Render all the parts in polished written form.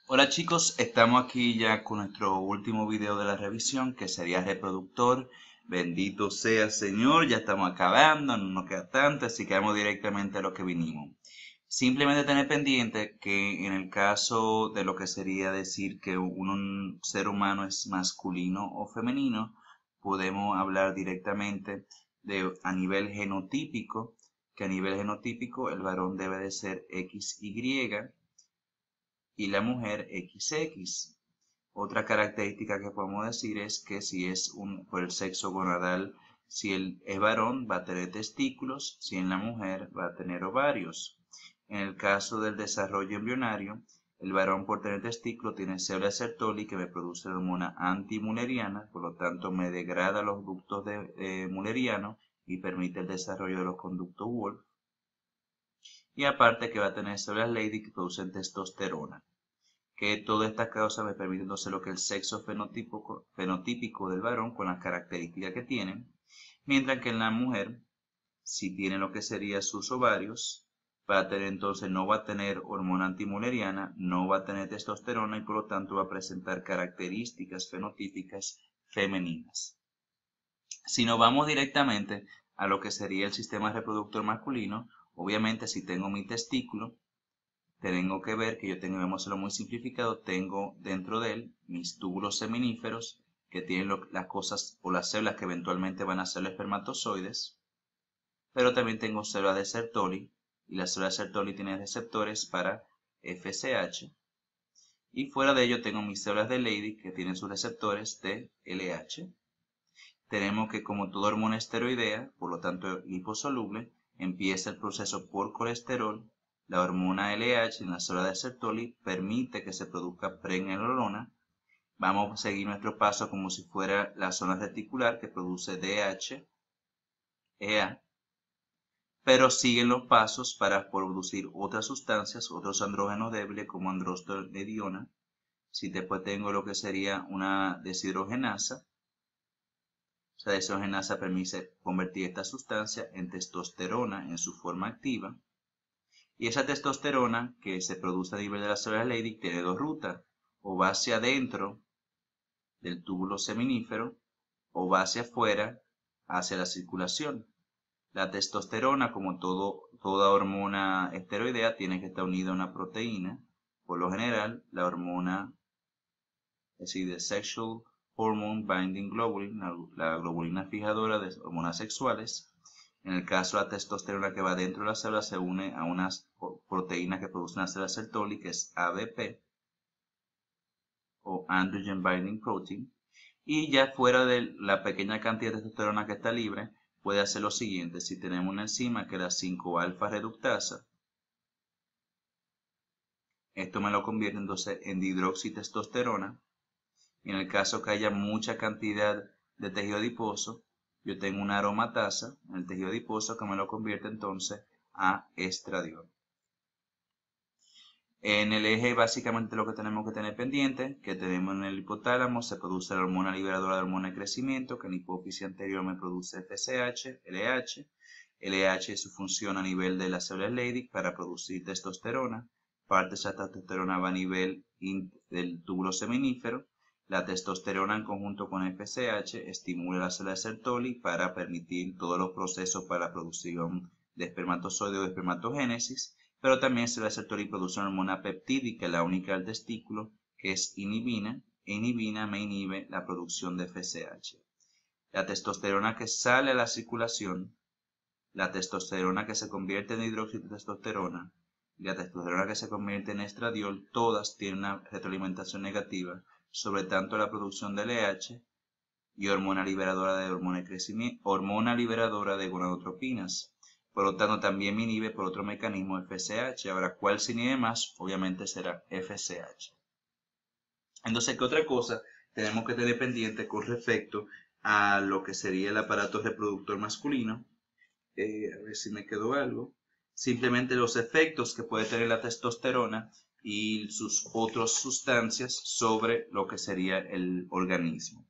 Hola chicos, estamos aquí ya con nuestro último video de la revisión que sería reproductor. Bendito sea Señor, ya estamos acabando, no nos queda tanto, así que vamos directamente a lo que vinimos. Simplemente tener pendiente que en el caso de lo que sería decir que un ser humano es masculino o femenino, podemos hablar directamente de a nivel genotípico, que a nivel genotípico el varón debe de ser XY y la mujer XX. Otra característica que podemos decir es que si es por el sexo gonadal, si él es varón va a tener testículos, si en la mujer va a tener ovarios. En el caso del desarrollo embrionario, el varón por tener testículos tiene célula de Sertoli que me produce la hormona antimuleriana, por lo tanto me degrada los ductos de Mulleriano y permite el desarrollo de los conductos Wolff. Y aparte que va a tener células Leydig que producen testosterona, que todas estas causas me permiten entonces lo que es el sexo fenotípico del varón con las características que tienen, mientras que en la mujer, si tiene lo que sería sus ovarios, va a tener entonces, no va a tener hormona antimuleriana, no va a tener testosterona y por lo tanto va a presentar características fenotípicas femeninas. Si nos vamos directamente a lo que sería el sistema reproductor masculino, obviamente si tengo mi testículo, tengo que ver que yo tengo, vamos a hacerlo muy simplificado, tengo dentro de él mis túbulos seminíferos que tienen las cosas o las células que eventualmente van a ser los espermatozoides, pero también tengo células de Sertoli y las células de Sertoli tienen receptores para FSH y fuera de ello tengo mis células de Leydig que tienen sus receptores de LH. Tenemos que como toda hormona esteroidea, por lo tanto liposoluble, empieza el proceso por colesterol. La hormona LH en la célula de Sertoli permite que se produzca pregnenolona. Vamos a seguir nuestro paso como si fuera la zona reticular que produce DHEA, pero siguen los pasos para producir otras sustancias, otros andrógenos débiles como androstenediona. Si después tengo lo que sería una deshidrogenasa, esa deshidrogenasa permite convertir esta sustancia en testosterona en su forma activa. Y esa testosterona que se produce a nivel de la célula Leydig tiene dos rutas. O va hacia adentro del túbulo seminífero o va hacia afuera hacia la circulación. La testosterona, como toda hormona esteroidea, tiene que estar unida a una proteína. Por lo general, la hormona, es decir, de Sexual Hormone Binding Globulin, la globulina fijadora de hormonas sexuales. En el caso de la testosterona que va dentro de la célula se une a unas proteínas que producen la célula Sertoli, que es ABP o Androgen Binding Protein. Y ya fuera de la pequeña cantidad de testosterona que está libre, puede hacer lo siguiente. Si tenemos una enzima que es la 5-alfa reductasa, esto me lo convierte entonces en dihidroxitestosterona. En el caso que haya mucha cantidad de tejido adiposo, yo tengo una aromatasa en el tejido adiposo que me lo convierte entonces a estradiol. En el eje básicamente lo que tenemos que tener pendiente, que tenemos en el hipotálamo, se produce la hormona liberadora de hormona de crecimiento, que en la hipófisis anterior me produce FSH, LH. LH es su función a nivel de las células Leydig para producir testosterona. Parte de esa testosterona va a nivel del túbulo seminífero. La testosterona en conjunto con FSH estimula la célula de Sertoli para permitir todos los procesos para la producción de espermatozoide o de espermatogénesis, pero también se la Sertoli produce una hormona peptídica, la única del testículo, que es inhibina, e inhibina me inhibe la producción de FSH. La testosterona que sale a la circulación, la testosterona que se convierte en hidroxitestosterona y la testosterona que se convierte en estradiol, todas tienen una retroalimentación negativa sobre tanto la producción de LH y hormona liberadora de hormona de crecimiento, hormona liberadora de gonadotropinas. Por lo tanto, también me inhibe por otro mecanismo FSH. Ahora, ¿cuál se inhibe más? Obviamente será FSH. Entonces, ¿qué otra cosa tenemos que tener pendiente con respecto a lo que sería el aparato reproductor masculino? A ver si me quedó algo. Simplemente los efectos que puede tener la testosterona y sus otras sustancias sobre lo que sería el organismo.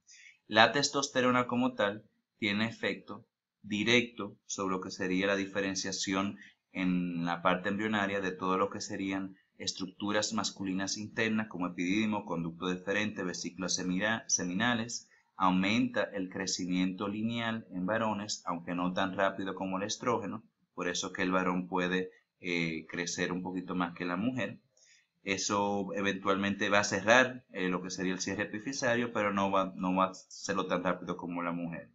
La testosterona como tal tiene efecto directo sobre lo que sería la diferenciación en la parte embrionaria de todo lo que serían estructuras masculinas internas como epidídimo, conducto deferente, vesículas seminales. Aumenta el crecimiento lineal en varones, aunque no tan rápido como el estrógeno, por eso que el varón puede crecer un poquito más que la mujer. Eso eventualmente va a cerrar lo que sería el cierre epifisario, pero no va a hacerlo tan rápido como la mujer.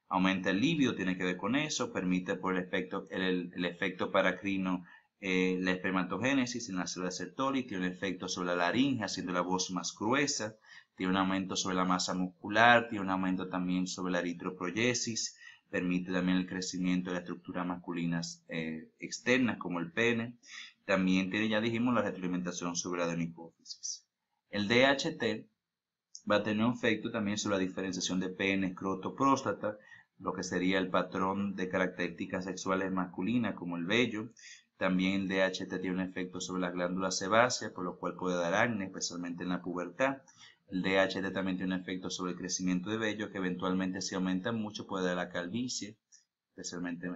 Aumenta el líbido, tiene que ver con eso, permite por el efecto paracrino la espermatogénesis en la célula Sertoli, tiene un efecto sobre la laringe, haciendo la voz más gruesa, tiene un aumento sobre la masa muscular, tiene un aumento también sobre la eritroproyesis, permite también el crecimiento de las estructuras masculinas externas como el pene. También tiene, ya dijimos, la retroalimentación sobre la adenohipófisis. El DHT va a tener un efecto también sobre la diferenciación de pene, escroto, próstata, lo que sería el patrón de características sexuales masculinas como el vello. También el DHT tiene un efecto sobre las glándulas sebáceas, por lo cual puede dar acné, especialmente en la pubertad. El DHT también tiene un efecto sobre el crecimiento de vello, que eventualmente si aumenta mucho puede dar la calvicie, especialmente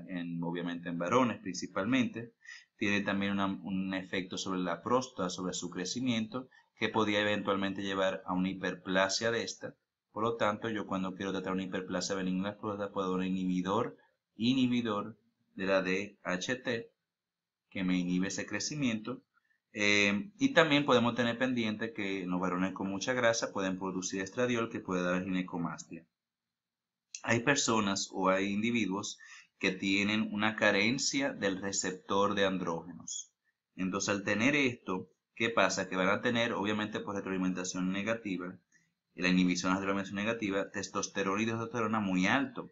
obviamente en varones principalmente. Tiene también un efecto sobre la próstata, sobre su crecimiento, que podría eventualmente llevar a una hiperplasia de esta. Por lo tanto, yo cuando quiero tratar una hiperplasia benigna de la próstata puedo dar un inhibidor de la DHT, que me inhibe ese crecimiento. Y también podemos tener pendiente que los varones con mucha grasa pueden producir estradiol, que puede dar ginecomastia. Hay personas o hay individuos que tienen una carencia del receptor de andrógenos. Entonces, al tener esto, ¿qué pasa? Que van a tener, obviamente por retroalimentación negativa, la inhibición de la retroalimentación negativa, testosterona y testosterona muy alto.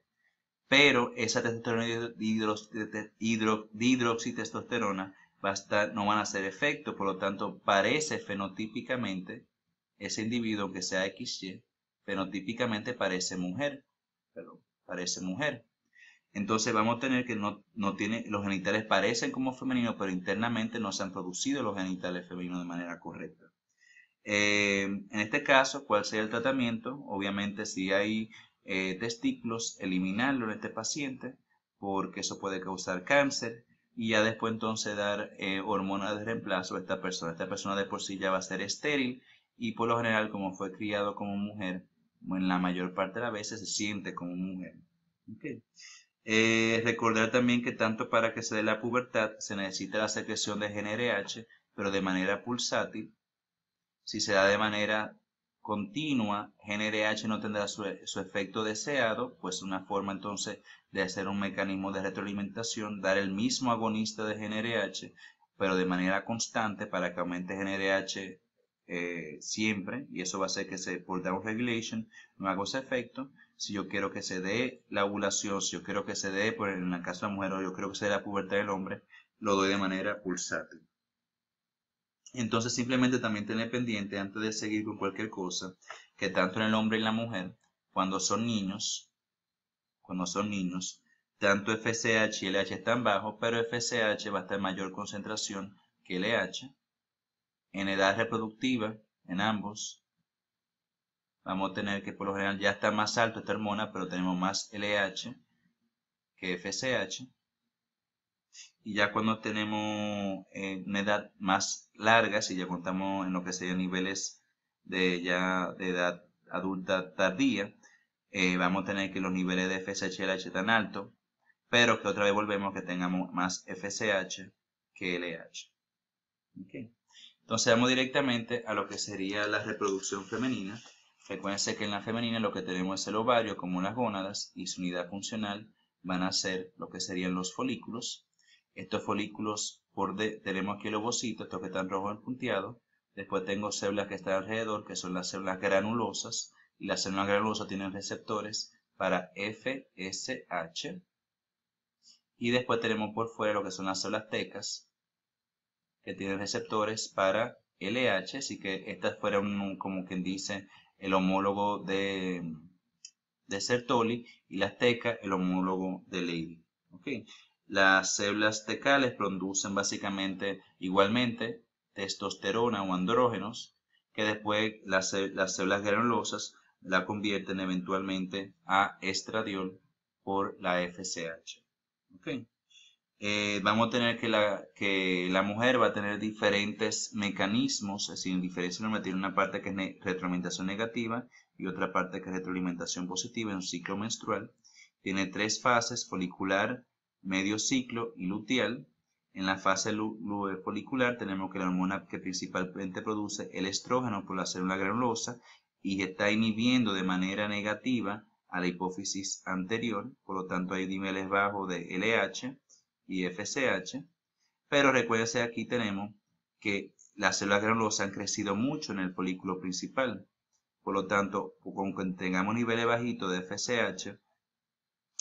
Pero esa testosterona dihidroxitestosterona no van a hacer efecto, por lo tanto, parece fenotípicamente, ese individuo, aunque sea XY, fenotípicamente parece mujer. Entonces vamos a tener que no tiene, los genitales parecen como femeninos, pero internamente no se han producido los genitales femeninos de manera correcta. En este caso, ¿cuál sería el tratamiento? Obviamente, si hay testículos, eliminarlo en este paciente, porque eso puede causar cáncer, y ya después entonces dar hormonas de reemplazo a esta persona. Esta persona de por sí ya va a ser estéril, y por lo general, como fue criado como mujer, en la mayor parte de las veces se siente como mujer. Okay. Recordar también que tanto para que se dé la pubertad se necesita la secreción de GnRH, pero de manera pulsátil. Si se da de manera continua, GnRH no tendrá su efecto deseado, pues una forma entonces de hacer un mecanismo de retroalimentación, dar el mismo agonista de GnRH, pero de manera constante para que aumente GnRH siempre, y eso va a hacer que por down regulation no haga ese efecto. Si yo quiero que se dé la ovulación, si yo quiero que se dé, por en el caso de la mujer, o yo quiero que se dé la pubertad del hombre, lo doy de manera pulsátil. Entonces simplemente también tener pendiente, antes de seguir con cualquier cosa, que tanto en el hombre y en la mujer, cuando son niños, tanto FSH y LH están bajos, pero FSH va a estar en mayor concentración que LH. En edad reproductiva, en ambos, vamos a tener que por lo general ya está más alto esta hormona, pero tenemos más LH que FSH. Y ya cuando tenemos una edad más larga, si ya contamos en lo que serían niveles de edad adulta tardía, vamos a tener que los niveles de FSH y LH tan altos, pero que otra vez volvemos que tengamos más FSH que LH. Okay. Entonces vamos directamente a lo que sería la reproducción femenina. Recuerden que en la femenina lo que tenemos es el ovario como las gónadas, y su unidad funcional van a ser lo que serían los folículos. Estos folículos, tenemos aquí el ovocito, estos que están rojos punteados. Después tengo células que están alrededor, que son las células granulosas, y las células granulosas tienen receptores para FSH. Y después tenemos por fuera lo que son las células tecas, que tienen receptores para LH, así que estas fueron como quien dice el homólogo de Sertoli, y las tecas el homólogo de Leydig. Okay. Las células tecales producen básicamente igualmente testosterona o andrógenos, que después las células granulosas la convierten eventualmente a estradiol por la FSH. Okay. vamos a tener que la mujer va a tener diferentes mecanismos, es decir, diferencia normal, tiene una parte que es retroalimentación negativa y otra parte que es retroalimentación positiva en un ciclo menstrual. Tiene 3 fases: folicular, medio ciclo y luteal. En la fase folicular tenemos que la hormona que principalmente produce el estrógeno por la célula granulosa y está inhibiendo de manera negativa a la hipófisis anterior, por lo tanto hay niveles bajos de LH y FSH, pero recuérdense, aquí tenemos que las células granulosas han crecido mucho en el folículo principal, por lo tanto, aunque tengamos niveles bajitos de FSH,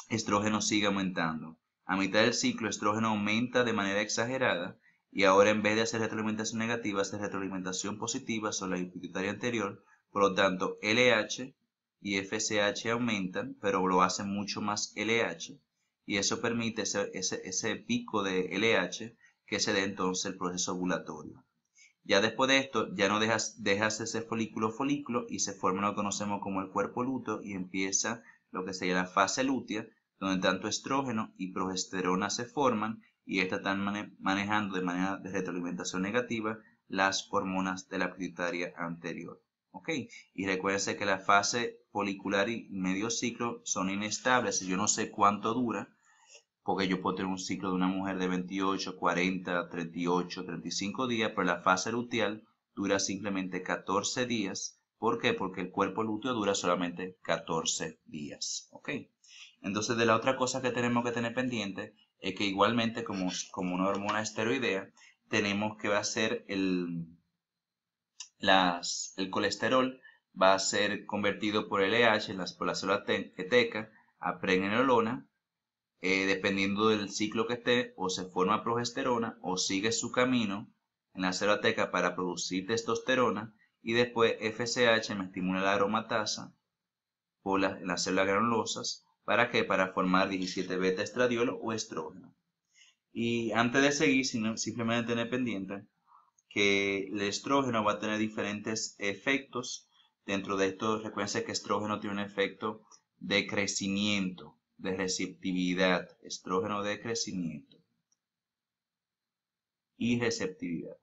estrógeno sigue aumentando. A mitad del ciclo, estrógeno aumenta de manera exagerada y ahora, en vez de hacer retroalimentación negativa, hace retroalimentación positiva sobre la pituitaria anterior. Por lo tanto, LH y FSH aumentan, pero lo hacen mucho más LH, y eso permite ese pico de LH que se dé entonces el proceso ovulatorio. Ya después de esto, ya no dejas ese folículo y se forma lo que conocemos como el cuerpo lúteo y empieza lo que sería la fase lútea, donde tanto estrógeno y progesterona se forman y estas están manejando de manera de retroalimentación negativa las hormonas de la pituitaria anterior. ¿Ok? Y recuérdense que la fase folicular y medio ciclo son inestables, y yo no sé cuánto dura, porque yo puedo tener un ciclo de una mujer de 28, 40, 38, 35 días, pero la fase luteal dura simplemente 14 días. ¿Por qué? Porque el cuerpo lúteo dura solamente 14 días. ¿Ok? Entonces, de la otra cosa que tenemos que tener pendiente es que igualmente como una hormona esteroidea, tenemos que hacer el colesterol va a ser convertido por LH, por la célula teca, a pregnenolona, dependiendo del ciclo que esté, o se forma progesterona o sigue su camino en la célula teca para producir testosterona, y después FSH me estimula la aromatasa por las células granulosas. ¿Para qué? Para formar 17 beta estradiol o estrógeno. Y antes de seguir, simplemente tener pendiente que el estrógeno va a tener diferentes efectos. Dentro de esto, recuerden que estrógeno tiene un efecto de crecimiento, de receptividad, estrógeno de crecimiento y receptividad.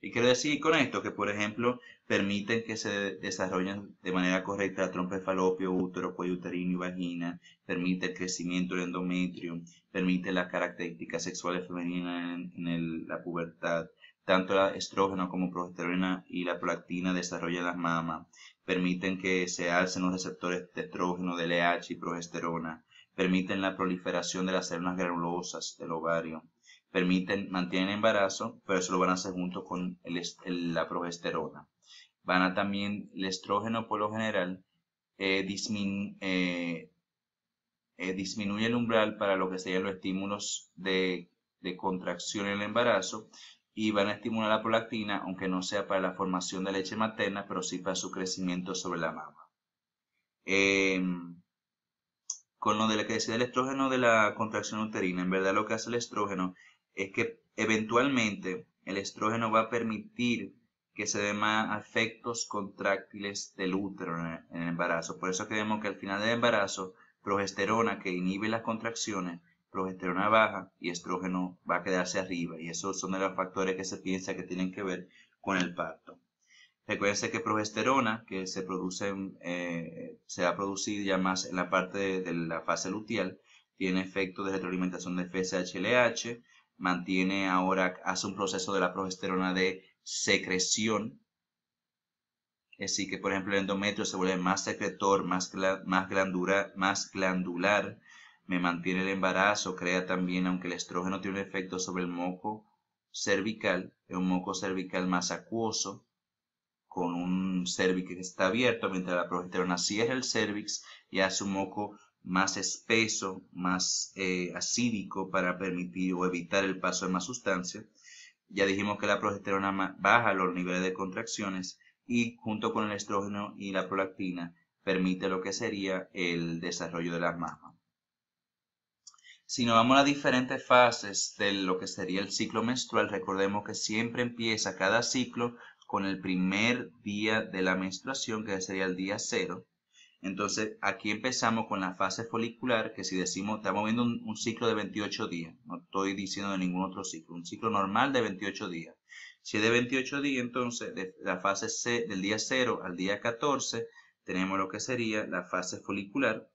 Y quiero decir con esto que, por ejemplo, permiten que se desarrollen de manera correcta la trompa de falopio, útero, cuello uterino y vagina, permite el crecimiento del endometrio, permite las características sexuales femeninas en la pubertad. Tanto el estrógeno como progesterona y la prolactina desarrollan las mamas, permiten que se alcen los receptores de estrógeno, de LH y progesterona, permiten la proliferación de las células granulosas del ovario, mantienen embarazo, pero eso lo van a hacer junto con la progesterona. También, el estrógeno por lo general disminuye el umbral para lo que serían los estímulos de contracción en el embarazo, y van a estimular la prolactina, aunque no sea para la formación de leche materna, pero sí para su crecimiento sobre la mama. Con lo de que decía el estrógeno de la contracción uterina, en verdad lo que hace el estrógeno es que eventualmente el estrógeno va a permitir que se den más efectos contráctiles del útero en el embarazo. Por eso creemos que al final del embarazo, progesterona, que inhibe las contracciones, progesterona baja y estrógeno va a quedarse arriba. Y esos son de los factores que se piensa que tienen que ver con el parto. Recuerden que progesterona, que se va a producir ya más en la parte de la fase luteal, tiene efecto de retroalimentación de FSH-LH, hace un proceso de la progesterona de secreción, es decir, que por ejemplo el endometrio se vuelve más secretor, más glandular, me mantiene el embarazo, crea también, aunque el estrógeno tiene un efecto sobre el moco cervical, es un moco cervical más acuoso, con un cervix que está abierto, mientras la progesterona cierra el cervix y hace un moco más espeso, más acídico, para permitir o evitar el paso de más sustancia. Ya dijimos que la progesterona baja los niveles de contracciones y, junto con el estrógeno y la prolactina, permite lo que sería el desarrollo de las mamas. Si nos vamos a las diferentes fases de lo que sería el ciclo menstrual, recordemos que siempre empieza cada ciclo con el primer día de la menstruación, que sería el día 0. Entonces, aquí empezamos con la fase folicular, que si decimos, estamos viendo un ciclo de 28 días. No estoy diciendo de ningún otro ciclo. Un ciclo normal de 28 días. Si es de 28 días, entonces, de la fase C, del día 0 al día 14, tenemos lo que sería la fase folicular.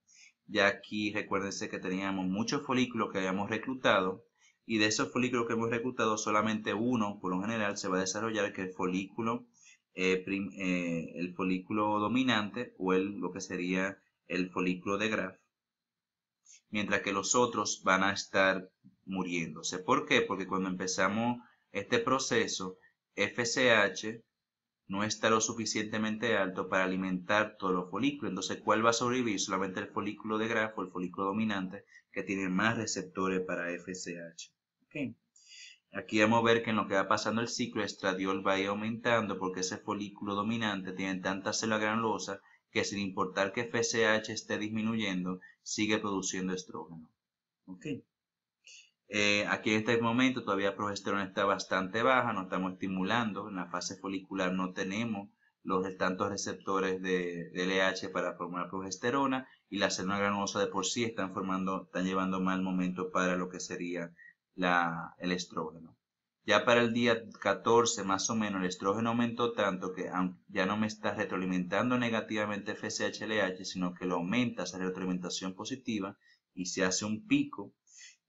Ya aquí, recuérdense que teníamos muchos folículos que habíamos reclutado. Y de esos folículos que hemos reclutado, solamente uno, por lo general, se va a desarrollar, que es el folículo dominante o lo que sería el folículo de Graf, mientras que los otros van a estar muriéndose. ¿Por qué? Porque cuando empezamos este proceso, FSH no está lo suficientemente alto para alimentar todos los folículos. Entonces, ¿cuál va a sobrevivir? Solamente el folículo de Graf o el folículo dominante, que tiene más receptores para FSH. ¿Okay? Aquí vamos a ver que en lo que va pasando el ciclo, el estradiol va a ir aumentando porque ese folículo dominante tiene tanta célula granulosa que sin importar que FSH esté disminuyendo, sigue produciendo estrógeno. ¿Okay? Aquí en este momento todavía la progesterona está bastante baja, no estamos estimulando. En la fase folicular no tenemos los tantos receptores de LH para formar progesterona y las células granulosas de por sí están llevando mal momento para lo que sería el estrógeno. Ya para el día 14 más o menos el estrógeno aumentó tanto que ya no me está retroalimentando negativamente FSH-LH, sino que lo aumenta esa retroalimentación positiva y se hace un pico.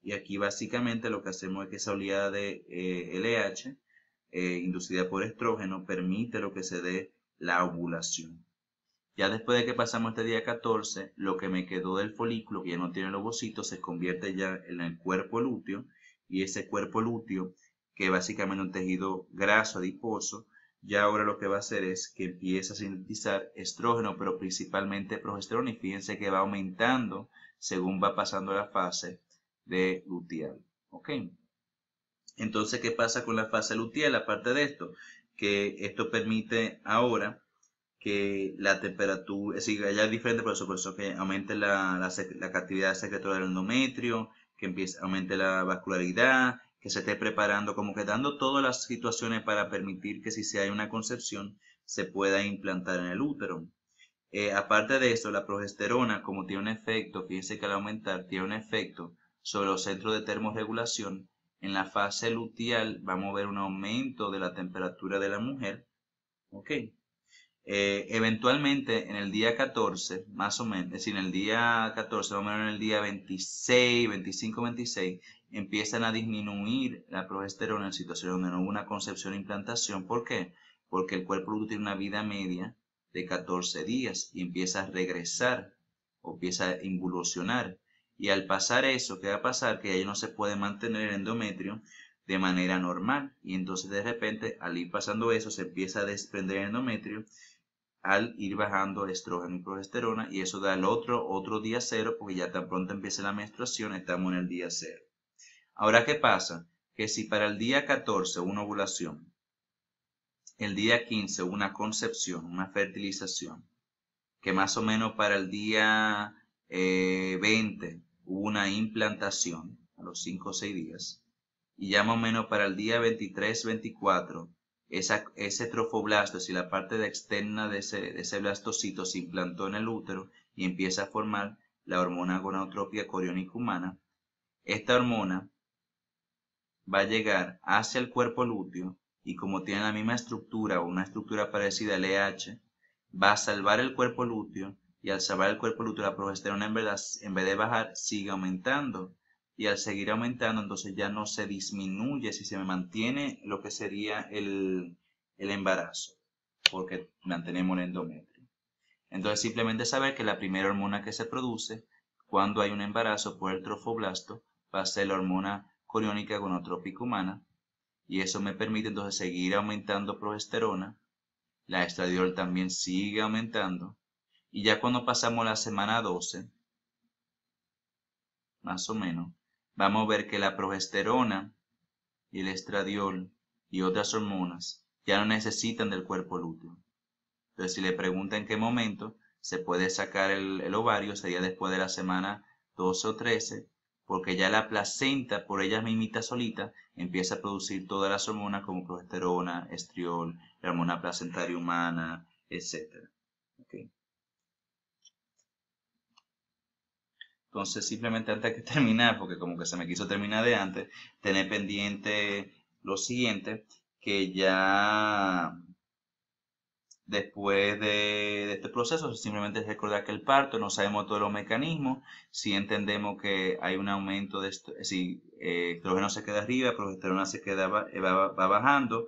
Y aquí básicamente lo que hacemos es que esa oleada de LH inducida por estrógeno permite lo que se dé la ovulación. Ya después de que pasamos este día 14, lo que me quedó del folículo, que ya no tiene el ovocito, se convierte ya en el cuerpo lúteo. Y ese cuerpo lúteo, que básicamente es un tejido graso adiposo, ya ahora lo que va a hacer es que empieza a sintetizar estrógeno, pero principalmente progesterona. Y fíjense que va aumentando según va pasando la fase de luteal. ¿Ok? Entonces, ¿qué pasa con la fase luteal? Aparte de esto, que esto permite ahora que la temperatura, es decir, ya es diferente, por eso que aumente la actividad secretora del endometrio, que aumente la vascularidad, que se esté preparando, como que dando todas las situaciones para permitir que si hay una concepción, se pueda implantar en el útero. Aparte de eso, la progesterona, como tiene un efecto, fíjense que al aumentar, tiene un efecto sobre los centros de termorregulación. En la fase luteal vamos a ver un aumento de la temperatura de la mujer. ¿Ok? Eventualmente en el día 14, más o menos, es decir, en el día 14, más o menos en el día 26, 25, 26, empiezan a disminuir la progesterona en situaciones donde no hubo una concepción e implantación. ¿Por qué? Porque el cuerpo lúteo tiene una vida media de 14 días y empieza a regresar o empieza a involucionar. Y al pasar eso, ¿qué va a pasar? Que ya no se puede mantener el endometrio de manera normal. Y entonces de repente, al ir pasando eso, se empieza a desprender el endometrio al ir bajando estrógeno y progesterona, y eso da el otro día cero, porque ya tan pronto empiece la menstruación, estamos en el día cero. Ahora, ¿qué pasa? Que si para el día 14 una ovulación, el día 15 una concepción, una fertilización, que más o menos para el día 20 hubo una implantación a los 5 o 6 días, y ya más o menos para el día 23, 24, ese trofoblasto, es decir, la parte externa de ese blastocito se implantó en el útero y empieza a formar la hormona gonadotropia coriónica humana. Esta hormona va a llegar hacia el cuerpo lúteo y como tiene la misma estructura o una estructura parecida al LH, va a salvar el cuerpo lúteo y al salvar el cuerpo lúteo la progesterona en vez de bajar sigue aumentando. Y al seguir aumentando, entonces ya no se disminuye, si se mantiene lo que sería el embarazo, porque mantenemos el endometrio. Entonces simplemente saber que la primera hormona que se produce cuando hay un embarazo por el trofoblasto va a ser la hormona coriónica gonadotrópica humana, y eso me permite entonces seguir aumentando progesterona. La estradiol también sigue aumentando, y ya cuando pasamos la semana 12, más o menos, vamos a ver que la progesterona y el estradiol y otras hormonas ya no necesitan del cuerpo lúteo. Entonces, si le preguntan en qué momento se puede sacar el ovario, sería después de la semana 12 o 13, porque ya la placenta, por ella misma solita, empieza a producir todas las hormonas como progesterona, estriol, la hormona placentaria humana, etc. ¿Okay? Entonces, simplemente antes de terminar, porque como que se me quiso terminar de antes, tener pendiente lo siguiente, que ya después de este proceso, simplemente es recordar que el parto, no sabemos todos los mecanismos, si entendemos que hay un aumento de si estrógeno se queda arriba, progesterona se queda va bajando.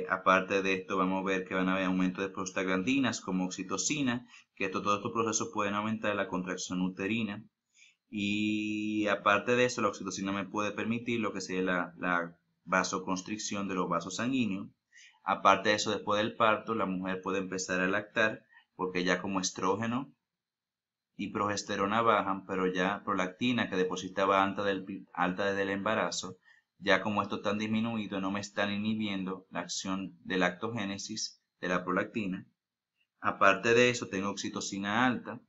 Aparte de esto, vamos a ver que van a haber aumento de prostaglandinas como oxitocina, que todos estos procesos pueden aumentar la contracción uterina. Y aparte de eso, la oxitocina me puede permitir lo que sería la vasoconstricción de los vasos sanguíneos. Aparte de eso, después del parto, la mujer puede empezar a lactar porque ya como estrógeno y progesterona bajan, pero ya prolactina que depositaba alta desde el embarazo, ya como esto está disminuido, no me están inhibiendo la acción de lactogénesis de la prolactina. Aparte de eso, tengo oxitocina alta.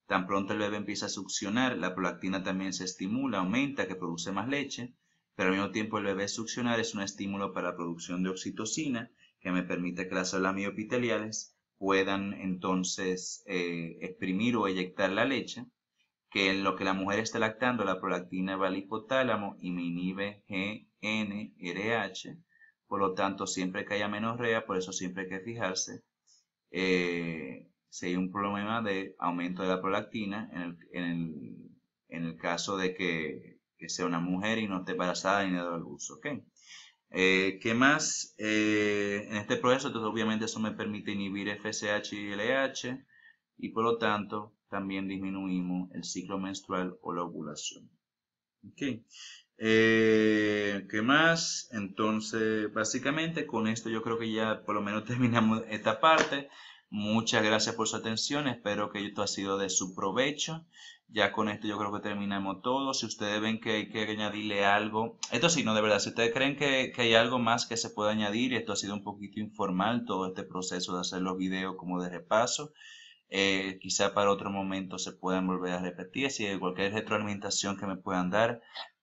Tan pronto el bebé empieza a succionar, la prolactina también se estimula, aumenta, que produce más leche, pero al mismo tiempo el bebé succionar es un estímulo para la producción de oxitocina, que me permite que las células mioepiteliales puedan entonces exprimir o eyectar la leche, que en lo que la mujer está lactando, la prolactina va al hipotálamo y me inhibe GnRH, por lo tanto siempre que haya menorrea, por eso siempre hay que fijarse si hay un problema de aumento de la prolactina en el caso de que sea una mujer y no esté embarazada ni de dar luz, ¿ok? ¿Qué más? En este proceso, entonces, obviamente eso me permite inhibir FSH y LH y por lo tanto también disminuimos el ciclo menstrual o la ovulación. ¿Ok? ¿Qué más? Entonces, básicamente con esto yo creo que ya por lo menos terminamos esta parte. Muchas gracias por su atención. Espero que esto ha sido de su provecho. Ya con esto yo creo que terminamos todo. Si ustedes ven que hay que añadirle algo, esto sí, no, de verdad, si ustedes creen que hay algo más que se pueda añadir, esto ha sido un poquito informal, todo este proceso de hacer los videos como de repaso. Quizá para otro momento se puedan volver a repetir. Si hay cualquier retroalimentación que me puedan dar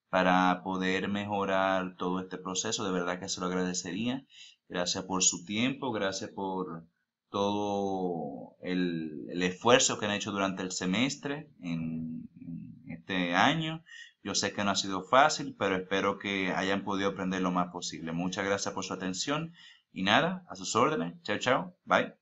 para poder mejorar todo este proceso, de verdad que se lo agradecería. Gracias por su tiempo, gracias por todo el esfuerzo que han hecho durante el semestre en este año. Yo sé que no ha sido fácil, pero espero que hayan podido aprender lo más posible. Muchas gracias por su atención y nada, a sus órdenes. Chao, chao. Bye.